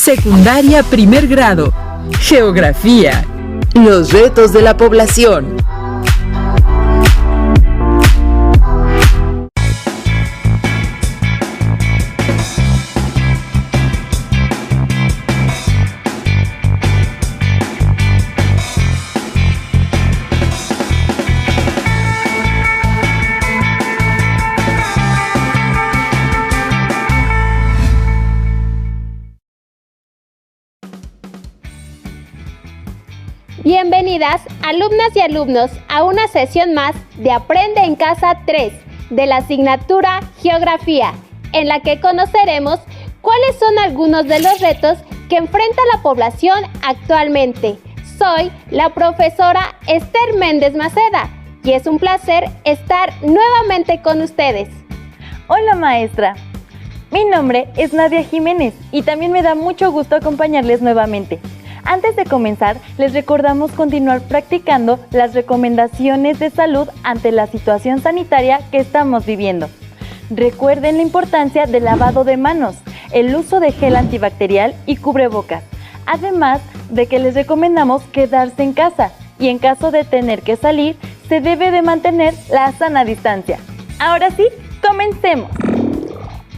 Secundaria primer grado. Geografía. Los retos de la población. Bienvenidas, alumnas y alumnos, a una sesión más de Aprende en Casa 3 de la asignatura Geografía, en la que conoceremos cuáles son algunos de los retos que enfrenta la población actualmente. Soy la profesora Esther Méndez Maceda y es un placer estar nuevamente con ustedes. Hola maestra, mi nombre es Nadia Jiménez y también me da mucho gusto acompañarles nuevamente. Antes de comenzar, les recordamos continuar practicando las recomendaciones de salud ante la situación sanitaria que estamos viviendo. Recuerden la importancia del lavado de manos, el uso de gel antibacterial y cubrebocas, además de que les recomendamos quedarse en casa y en caso de tener que salir, se debe de mantener la sana distancia. Ahora sí, comencemos.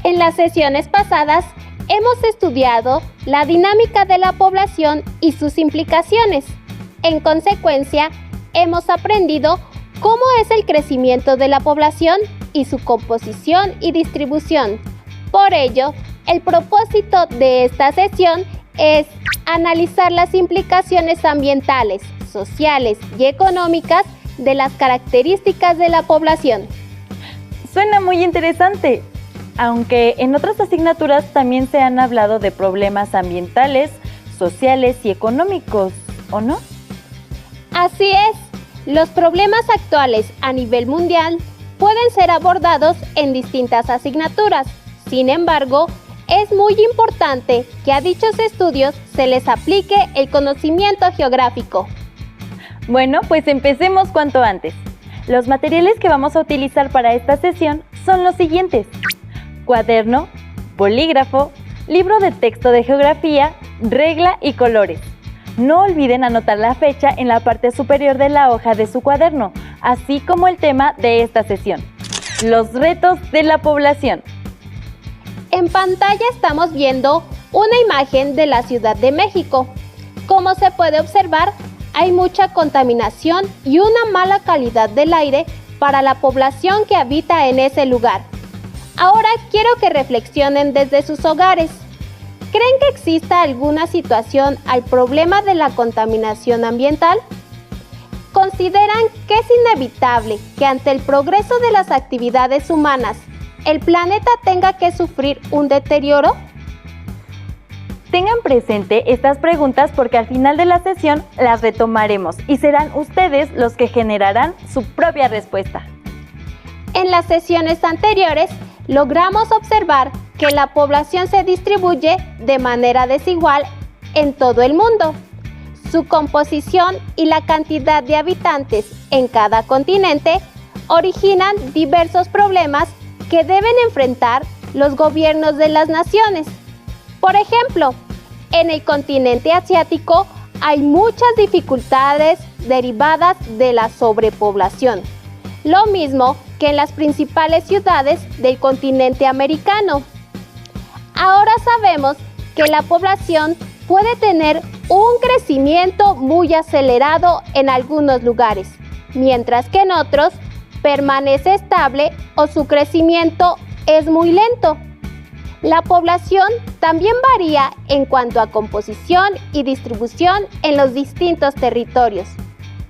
En las sesiones pasadas, hemos estudiado la dinámica de la población y sus implicaciones. En consecuencia, hemos aprendido cómo es el crecimiento de la población y su composición y distribución. Por ello, el propósito de esta sesión es analizar las implicaciones ambientales, sociales y económicas de las características de la población. Suena muy interesante. Aunque en otras asignaturas también se han hablado de problemas ambientales, sociales y económicos, ¿o no? Así es, los problemas actuales a nivel mundial pueden ser abordados en distintas asignaturas. Sin embargo, es muy importante que a dichos estudios se les aplique el conocimiento geográfico. Bueno, pues empecemos cuanto antes. Los materiales que vamos a utilizar para esta sesión son los siguientes: cuaderno, bolígrafo, libro de texto de geografía, regla y colores. No olviden anotar la fecha en la parte superior de la hoja de su cuaderno, así como el tema de esta sesión: los retos de la población. En pantalla estamos viendo una imagen de la Ciudad de México. Como se puede observar, hay mucha contaminación y una mala calidad del aire para la población que habita en ese lugar. Ahora quiero que reflexionen desde sus hogares. ¿Creen que exista alguna situación al problema de la contaminación ambiental? ¿Consideran que es inevitable que ante el progreso de las actividades humanas, el planeta tenga que sufrir un deterioro? Tengan presente estas preguntas porque al final de la sesión las retomaremos y serán ustedes los que generarán su propia respuesta. En las sesiones anteriores, logramos observar que la población se distribuye de manera desigual en todo el mundo. Su composición y la cantidad de habitantes en cada continente originan diversos problemas que deben enfrentar los gobiernos de las naciones. Por ejemplo, en el continente asiático hay muchas dificultades derivadas de la sobrepoblación. Lo mismo que en las principales ciudades del continente americano. Ahora sabemos que la población puede tener un crecimiento muy acelerado en algunos lugares, mientras que en otros permanece estable o su crecimiento es muy lento. La población también varía en cuanto a composición y distribución en los distintos territorios.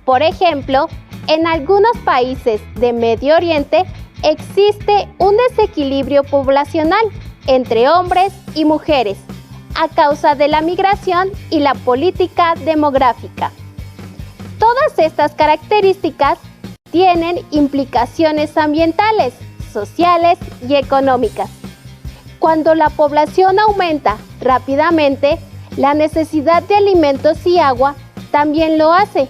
Por ejemplo, en algunos países de Medio Oriente existe un desequilibrio poblacional entre hombres y mujeres a causa de la migración y la política demográfica. Todas estas características tienen implicaciones ambientales, sociales y económicas. Cuando la población aumenta rápidamente, la necesidad de alimentos y agua también lo hace.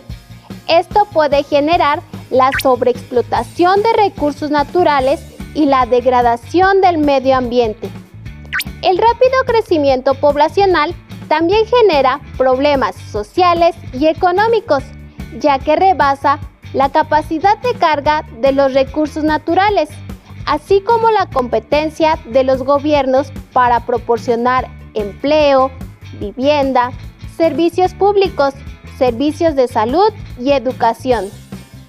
Esto puede generar la sobreexplotación de recursos naturales y la degradación del medio ambiente. El rápido crecimiento poblacional También genera problemas sociales y económicos, ya que rebasa la capacidad de carga de los recursos naturales, así como la competencia de los gobiernos para proporcionar empleo, vivienda, servicios públicos, servicios de salud y educación.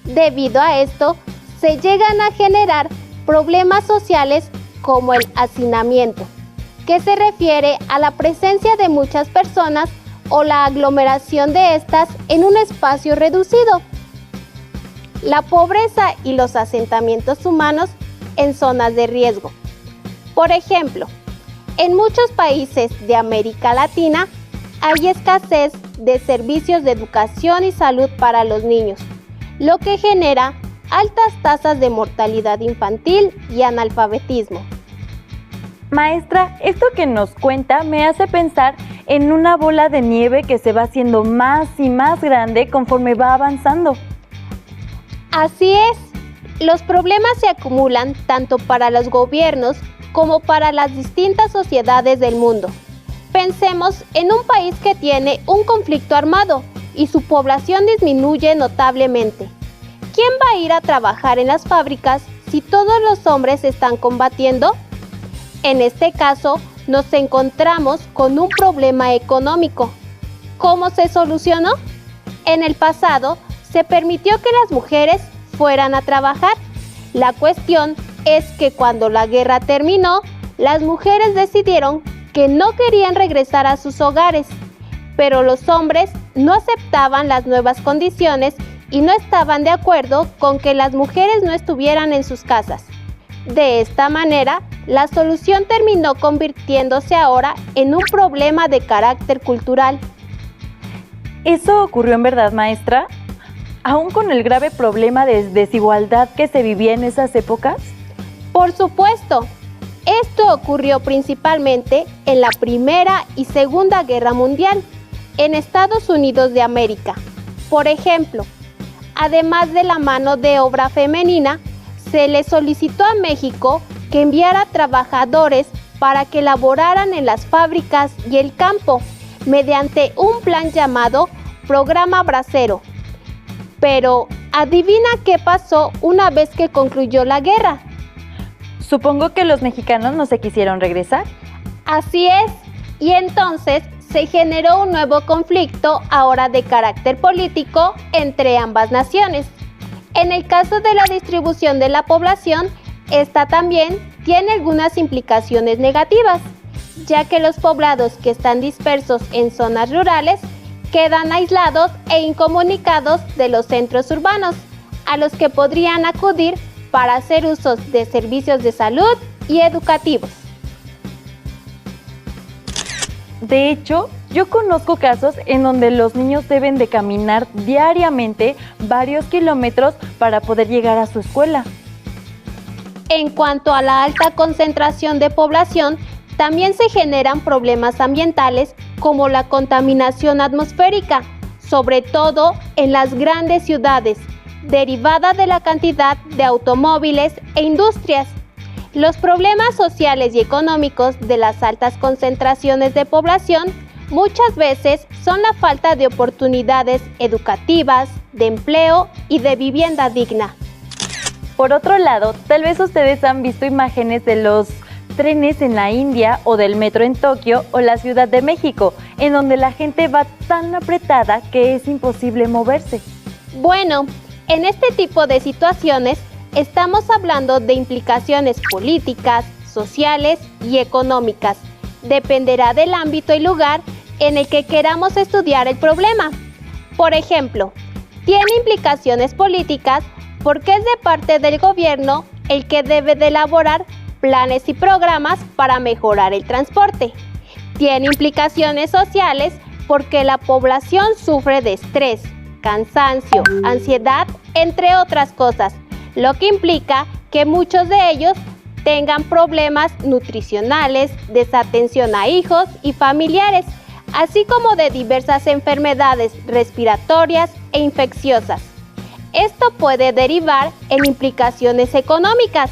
Debido a esto, se llegan a generar problemas sociales como el hacinamiento, que se refiere a la presencia de muchas personas o la aglomeración de estas en un espacio reducido. La pobreza y los asentamientos humanos en zonas de riesgo. Por ejemplo, en muchos países de América Latina hay escasez de servicios de educación y salud para los niños, lo que genera altas tasas de mortalidad infantil y analfabetismo. Maestra, esto que nos cuenta me hace pensar en una bola de nieve que se va haciendo más y más grande conforme va avanzando. Así es, los problemas se acumulan tanto para los gobiernos como para las distintas sociedades del mundo. Pensemos en un país que tiene un conflicto armado y su población disminuye notablemente. ¿Quién va a ir a trabajar en las fábricas si todos los hombres están combatiendo? En este caso, nos encontramos con un problema económico. ¿Cómo se solucionó? En el pasado, se permitió que las mujeres fueran a trabajar. La cuestión es que cuando la guerra terminó, las mujeres decidieron que no querían regresar a sus hogares, pero los hombres no aceptaban las nuevas condiciones y no estaban de acuerdo con que las mujeres no estuvieran en sus casas. De esta manera, la solución terminó convirtiéndose ahora en un problema de carácter cultural. ¿Eso ocurrió en verdad, maestra? ¿Aún con el grave problema de desigualdad que se vivía en esas épocas? Por supuesto. Esto ocurrió principalmente en la Primera y Segunda Guerra Mundial, en Estados Unidos de América. Por ejemplo, además de la mano de obra femenina, se le solicitó a México que enviara trabajadores para que laboraran en las fábricas y el campo, mediante un plan llamado Programa Bracero. Pero, ¿adivina qué pasó una vez que concluyó la guerra? Supongo que los mexicanos no se quisieron regresar. Así es, y entonces se generó un nuevo conflicto, ahora de carácter político, entre ambas naciones. En el caso de la distribución de la población, esta también tiene algunas implicaciones negativas, ya que los poblados que están dispersos en zonas rurales quedan aislados e incomunicados de los centros urbanos, a los que podrían acudir para hacer usos de servicios de salud y educativos. De hecho, yo conozco casos en donde los niños deben de caminar diariamente varios kilómetros para poder llegar a su escuela. En cuanto a la alta concentración de población, también se generan problemas ambientales como la contaminación atmosférica, sobre todo en las grandes ciudades, derivada de la cantidad de automóviles e industrias. Los problemas sociales y económicos de las altas concentraciones de población muchas veces son la falta de oportunidades educativas, de empleo y de vivienda digna. Por otro lado, tal vez ustedes han visto imágenes de los trenes en la India o del metro en Tokio o la Ciudad de México, en donde la gente va tan apretada que es imposible moverse. Bueno, en este tipo de situaciones estamos hablando de implicaciones políticas, sociales y económicas. Dependerá del ámbito y lugar en el que queramos estudiar el problema. Por ejemplo, tiene implicaciones políticas porque es de parte del gobierno el que debe de elaborar planes y programas para mejorar el transporte. Tiene implicaciones sociales porque la población sufre de estrés, cansancio, ansiedad, entre otras cosas, lo que implica que muchos de ellos tengan problemas nutricionales, desatención a hijos y familiares, así como de diversas enfermedades respiratorias e infecciosas. Esto puede derivar en implicaciones económicas,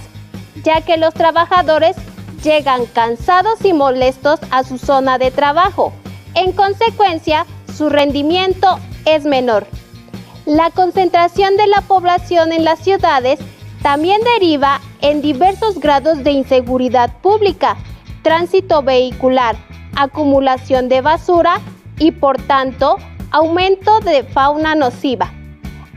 ya que los trabajadores llegan cansados y molestos a su zona de trabajo, En consecuencia, su rendimiento es menor. La concentración de la población en las ciudades también deriva en diversos grados de inseguridad pública, tránsito vehicular, acumulación de basura y, por tanto, aumento de fauna nociva.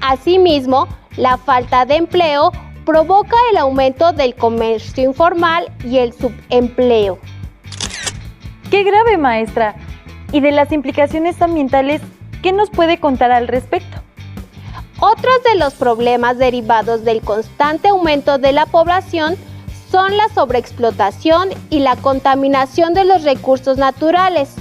Asimismo, la falta de empleo provoca el aumento del comercio informal y el subempleo. ¡Qué grave, maestra! Y de las implicaciones ambientales, ¿qué nos puede contar al respecto? Otros de los problemas derivados del constante aumento de la población son la sobreexplotación y la contaminación de los recursos naturales,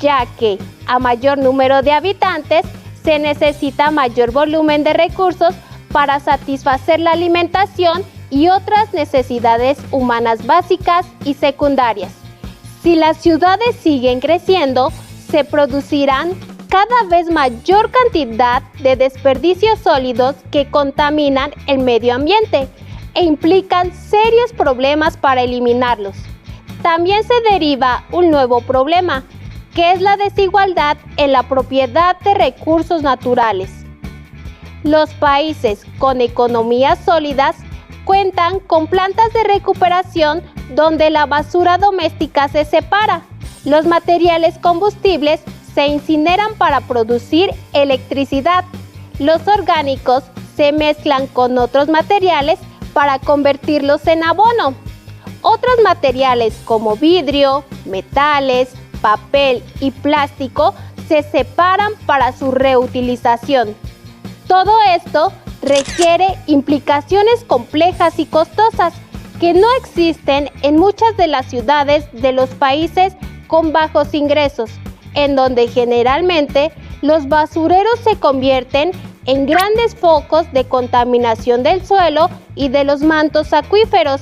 ya que a mayor número de habitantes se necesita mayor volumen de recursos para satisfacer la alimentación y otras necesidades humanas básicas y secundarias. Si las ciudades siguen creciendo, se producirán cada vez mayor cantidad de desperdicios sólidos que contaminan el medio ambiente e implican serios problemas para eliminarlos. También se deriva un nuevo problema, que es la desigualdad en la propiedad de recursos naturales. Los países con economías sólidas cuentan con plantas de recuperación donde la basura doméstica se separa. Los materiales combustibles se incineran para producir electricidad. Los orgánicos se mezclan con otros materiales para convertirlos en abono. Otros materiales como vidrio, metales, papel y plástico se separan para su reutilización. Todo esto requiere implicaciones complejas y costosas que no existen en muchas de las ciudades de los países con bajos ingresos, en donde generalmente los basureros se convierten en grandes focos de contaminación del suelo y de los mantos acuíferos.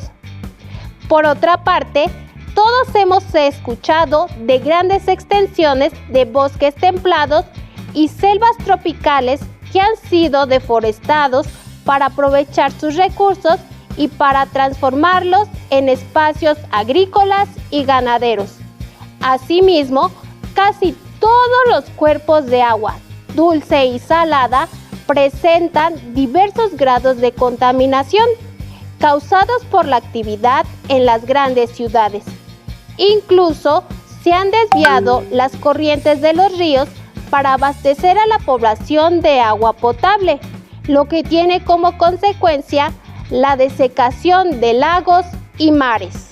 Por otra parte, todos hemos escuchado de grandes extensiones de bosques templados y selvas tropicales que han sido deforestados para aprovechar sus recursos y para transformarlos en espacios agrícolas y ganaderos. Asimismo, casi todos los cuerpos de agua, dulce y salada, presentan diversos grados de contaminación causados por la actividad en las grandes ciudades. Incluso se han desviado las corrientes de los ríos para abastecer a la población de agua potable, lo que tiene como consecuencia la desecación de lagos y mares.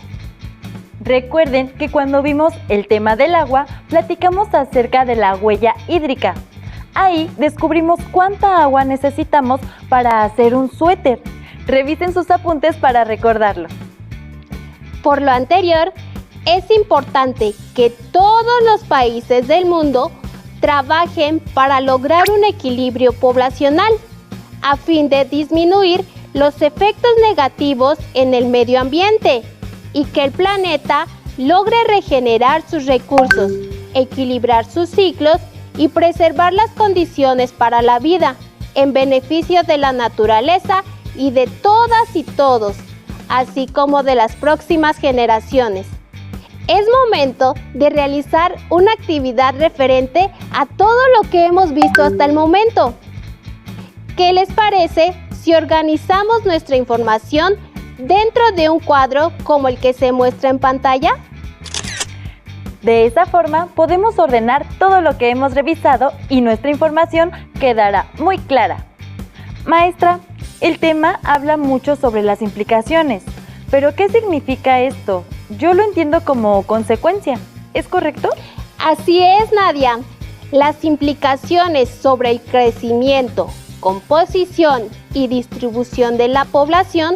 Recuerden que cuando vimos el tema del agua, platicamos acerca de la huella hídrica. Ahí descubrimos cuánta agua necesitamos para hacer un suéter. Revisen sus apuntes para recordarlo. Por lo anterior, es importante que todos los países del mundo trabajen para lograr un equilibrio poblacional, a fin de disminuir los efectos negativos en el medio ambiente y que el planeta logre regenerar sus recursos, equilibrar sus ciclos y preservar las condiciones para la vida, en beneficio de la naturaleza y de todas y todos, así como de las próximas generaciones. Es momento de realizar una actividad referente a todo lo que hemos visto hasta el momento. ¿Qué les parece si organizamos nuestra información dentro de un cuadro como el que se muestra en pantalla? De esa forma podemos ordenar todo lo que hemos revisado y nuestra información quedará muy clara. Maestra, el tema habla mucho sobre las implicaciones, pero ¿qué significa esto? Yo lo entiendo como consecuencia, ¿es correcto? Así es, Nadia. Las implicaciones sobre el crecimiento, composición y distribución de la población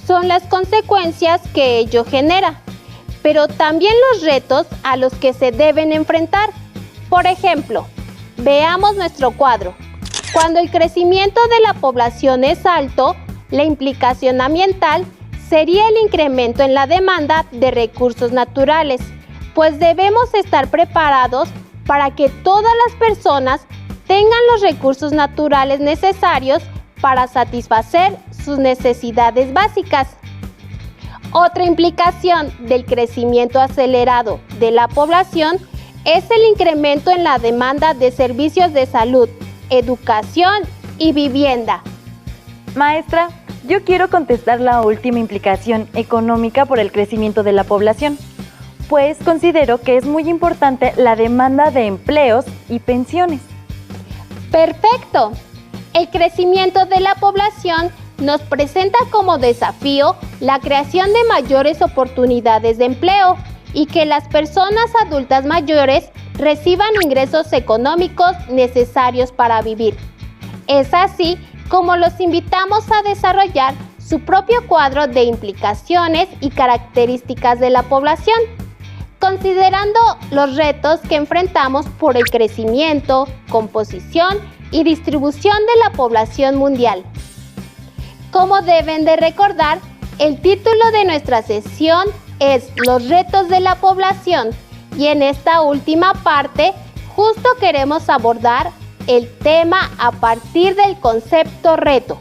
son las consecuencias que ello genera, pero también los retos a los que se deben enfrentar. Por ejemplo, veamos nuestro cuadro. Cuando el crecimiento de la población es alto, la implicación ambiental sería el incremento en la demanda de recursos naturales, pues debemos estar preparados para que todas las personas tengan los recursos naturales necesarios para satisfacer sus necesidades básicas. Otra implicación del crecimiento acelerado de la población es el incremento en la demanda de servicios de salud, educación y vivienda. Maestra, yo quiero contestar la última implicación económica por el crecimiento de la población, pues considero que es muy importante la demanda de empleos y pensiones. ¡Perfecto! El crecimiento de la población nos presenta como desafío la creación de mayores oportunidades de empleo y que las personas adultas mayores reciban ingresos económicos necesarios para vivir. Es así como los invitamos a desarrollar su propio cuadro de implicaciones y características de la población, considerando los retos que enfrentamos por el crecimiento, composición y distribución de la población mundial. Como deben de recordar, el título de nuestra sesión es Los retos de la población y en esta última parte justo queremos abordar el tema a partir del concepto reto.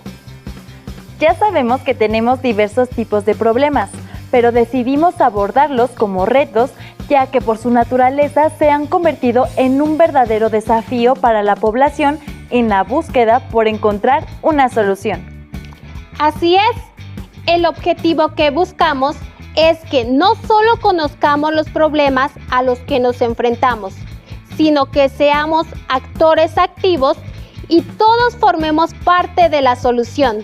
Ya sabemos que tenemos diversos tipos de problemas, pero decidimos abordarlos como retos ya que por su naturaleza se han convertido en un verdadero desafío para la población en la búsqueda por encontrar una solución. Así es, el objetivo que buscamos es que no solo conozcamos los problemas a los que nos enfrentamos, sino que seamos actores activos y todos formemos parte de la solución.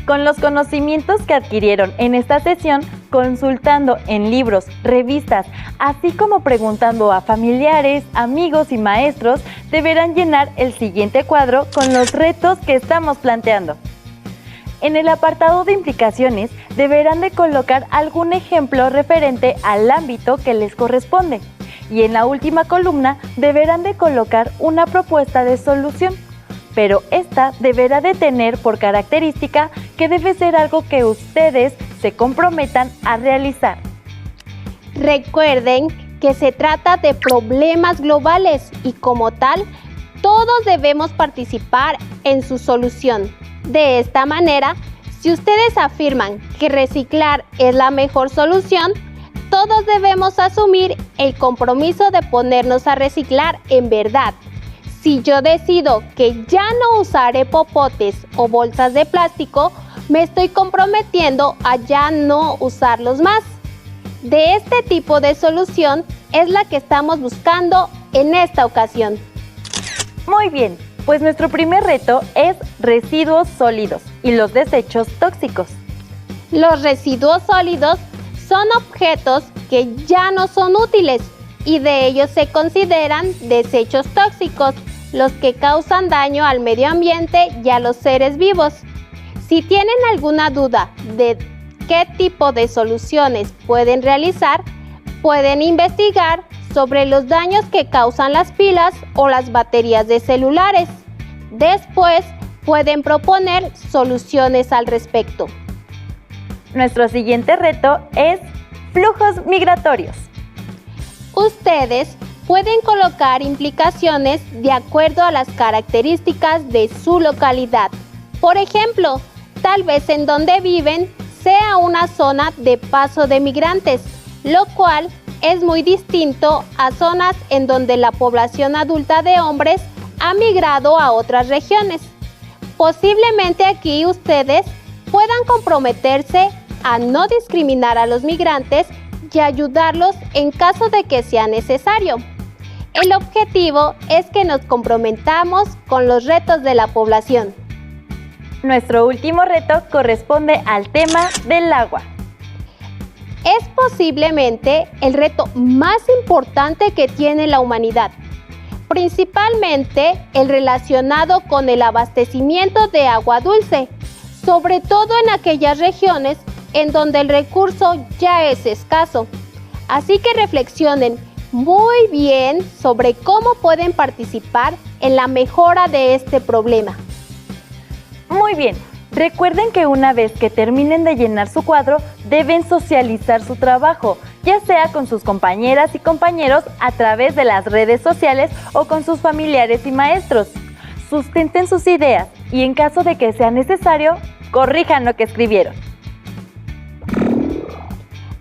Con los conocimientos que adquirieron en esta sesión, consultando en libros, revistas, así como preguntando a familiares, amigos y maestros, deberán llenar el siguiente cuadro con los retos que estamos planteando. En el apartado de implicaciones, deberán de colocar algún ejemplo referente al ámbito que les corresponde. Y en la última columna, deberán de colocar una propuesta de solución. Pero esta deberá de tener por característica que debe ser algo que ustedes se comprometan a realizar. Recuerden que se trata de problemas globales y como tal, todos debemos participar en su solución. De esta manera, si ustedes afirman que reciclar es la mejor solución, todos debemos asumir el compromiso de ponernos a reciclar en verdad. Si yo decido que ya no usaré popotes o bolsas de plástico, me estoy comprometiendo a ya no usarlos más. De este tipo de solución es la que estamos buscando en esta ocasión. Muy bien, pues nuestro primer reto es residuos sólidos y los desechos tóxicos. Los residuos sólidos son objetos que ya no son útiles y de ellos se consideran desechos tóxicos, los que causan daño al medio ambiente y a los seres vivos. Si tienen alguna duda de qué tipo de soluciones pueden realizar, pueden investigar sobre los daños que causan las pilas o las baterías de celulares. Después, pueden proponer soluciones al respecto. Nuestro siguiente reto es flujos migratorios. Ustedes pueden colocar implicaciones de acuerdo a las características de su localidad. Por ejemplo, tal vez en donde viven sea una zona de paso de migrantes, lo cual es muy distinto a zonas en donde la población adulta de hombres ha migrado a otras regiones. Posiblemente aquí ustedes puedan comprometerse a no discriminar a los migrantes y ayudarlos en caso de que sea necesario. El objetivo es que nos comprometamos con los retos de la población. Nuestro último reto corresponde al tema del agua. Es posiblemente el reto más importante que tiene la humanidad, principalmente el relacionado con el abastecimiento de agua dulce, sobre todo en aquellas regiones en donde el recurso ya es escaso. Así que reflexionen muy bien sobre cómo pueden participar en la mejora de este problema. Muy bien, recuerden que una vez que terminen de llenar su cuadro, deben socializar su trabajo, ya sea con sus compañeras y compañeros a través de las redes sociales o con sus familiares y maestros. Sustenten sus ideas y en caso de que sea necesario, corrijan lo que escribieron.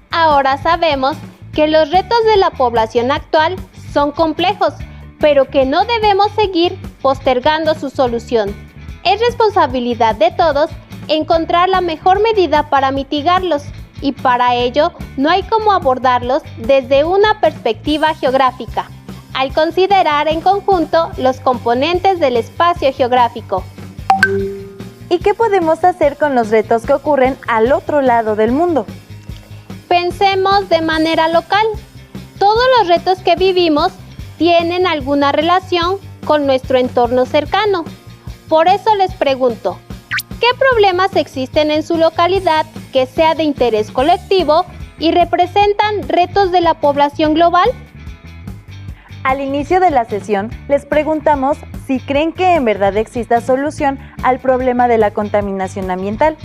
Ahora sabemos que los retos de la población actual son complejos, pero que no debemos seguir postergando su solución. Es responsabilidad de todos encontrar la mejor medida para mitigarlos, y para ello no hay como abordarlos desde una perspectiva geográfica, al considerar en conjunto los componentes del espacio geográfico. ¿Y qué podemos hacer con los retos que ocurren al otro lado del mundo? Pensemos de manera local. Todos los retos que vivimos tienen alguna relación con nuestro entorno cercano. Por eso les pregunto, ¿qué problemas existen en su localidad que sea de interés colectivo y representan retos de la población global? Al inicio de la sesión, les preguntamos si creen que en verdad exista solución al problema de la contaminación ambiental.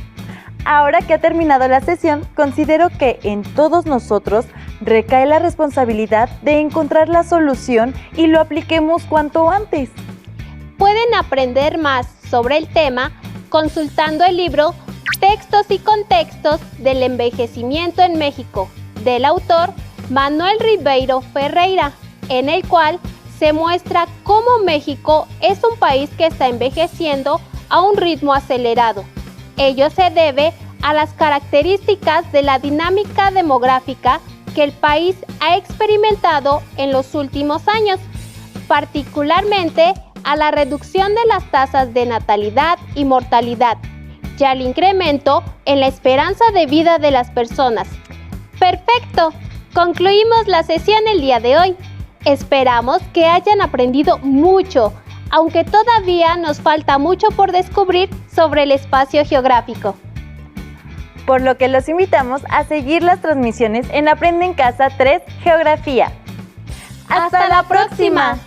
Ahora que ha terminado la sesión, considero que en todos nosotros recae la responsabilidad de encontrar la solución y lo apliquemos cuanto antes. Pueden aprender más sobre el tema consultando el libro Textos y contextos del envejecimiento en México, del autor Manuel Ribeiro Ferreira, en el cual se muestra cómo México es un país que está envejeciendo a un ritmo acelerado. Ello se debe a las características de la dinámica demográfica que el país ha experimentado en los últimos años, particularmente a la reducción de las tasas de natalidad y mortalidad, y al incremento en la esperanza de vida de las personas. ¡Perfecto! Concluimos la sesión el día de hoy. Esperamos que hayan aprendido mucho, aunque todavía nos falta mucho por descubrir sobre el espacio geográfico. Por lo que los invitamos a seguir las transmisiones en Aprende en Casa 3 Geografía. ¡Hasta la próxima!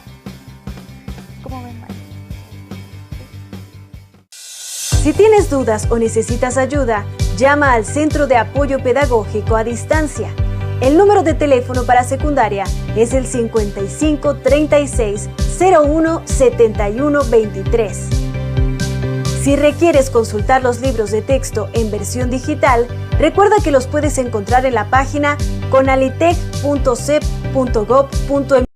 Si tienes dudas o necesitas ayuda, llama al Centro de Apoyo Pedagógico a Distancia. El número de teléfono para secundaria es el 55 36 01 71 23. Si requieres consultar los libros de texto en versión digital, recuerda que los puedes encontrar en la página conalitec.cep.gov.mx.